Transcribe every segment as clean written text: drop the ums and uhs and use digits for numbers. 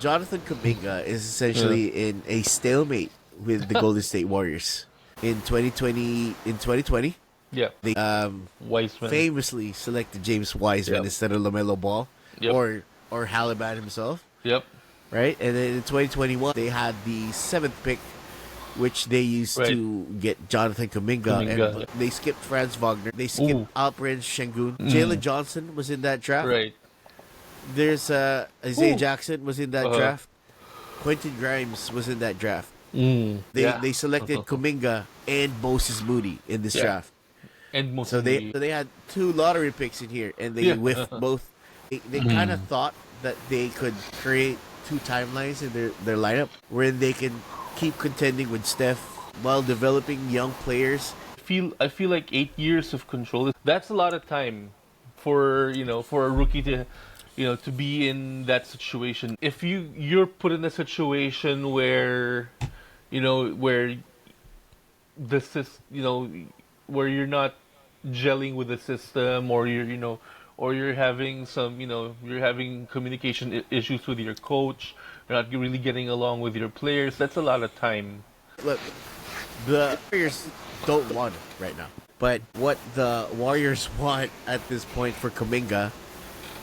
Jonathan Kuminga is essentially in a stalemate with the Golden State Warriors. In 2020, Yeah. they Wiseman. famously selected James Wiseman Yep. instead of LaMelo Ball Yep. or Halliburton himself, Yep. right? And then in 2021, they had the seventh pick, which they used Right. to get Jonathan Kuminga, Kuminga, and yeah. they skipped Franz Wagner. They skipped Ooh. Alperen Şengün. Jalen Johnson was in that draft. Right. There's Isaiah Ooh. Jackson was in that draft. Quentin Grimes was in that draft. They selected Kuminga and Moses Moody in this Yeah. draft. And most So they had two lottery picks in here, and they whiffed both. They kind of thought that they could create two timelines in their lineup, where they can keep contending with Steph while developing young players. I feel like 8 years of control. That's a lot of time for for a rookie to to be in that situation. If you're put in a situation where where this is where you're not gelling with the system, or or you're having some you're having communication issues with your coach, you're not really getting along with your players. That's a lot of time. Look, the Warriors don't want it right now. But what the Warriors want at this point for Kuminga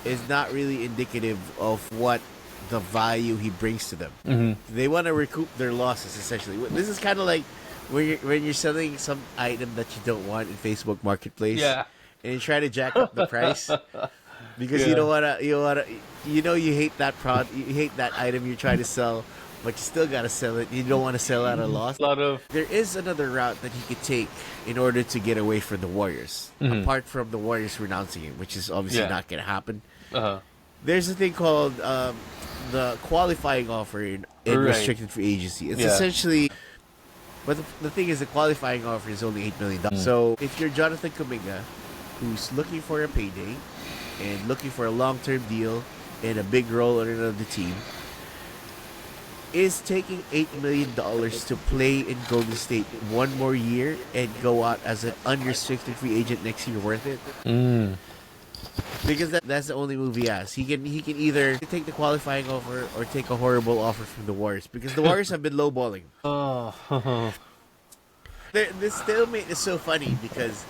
is not really indicative of what the value he brings to them. They want to recoup their losses, essentially. This is kind of like when you're selling some item that you don't want in Facebook Marketplace, Yeah. and you try to jack up the price because Yeah. you hate that you hate that item you're trying to sell, but you still gotta sell it. You don't want to sell at a loss. A lot of There is another route that he could take in order to get away from the Warriors, apart from the Warriors renouncing him, which is obviously Yeah. not going to happen. uh There's a thing called the qualifying offer in Right. restricted free agency. It's Yeah. essentially, but the thing is, the qualifying offer is only $8 million. So if you're Jonathan Kuminga, who's looking for a payday and looking for a long-term deal and a big role on another team, is taking $8 million to play in Golden State one more year and go out as an unrestricted free agent next year worth it? Because that's the only move he has. He can either take the qualifying offer or take a horrible offer from the Warriors, because the Warriors have been lowballing. This stalemate is so funny because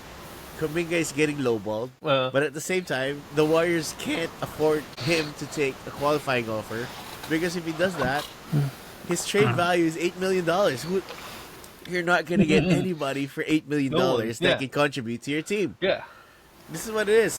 Kuminga is getting lowballed, but at the same time, the Warriors can't afford him to take a qualifying offer, because if he does that, his trade value is $8 million. You're not going to get anybody for $8 million No one, that yeah. can contribute to your team. yeah. This is what it is.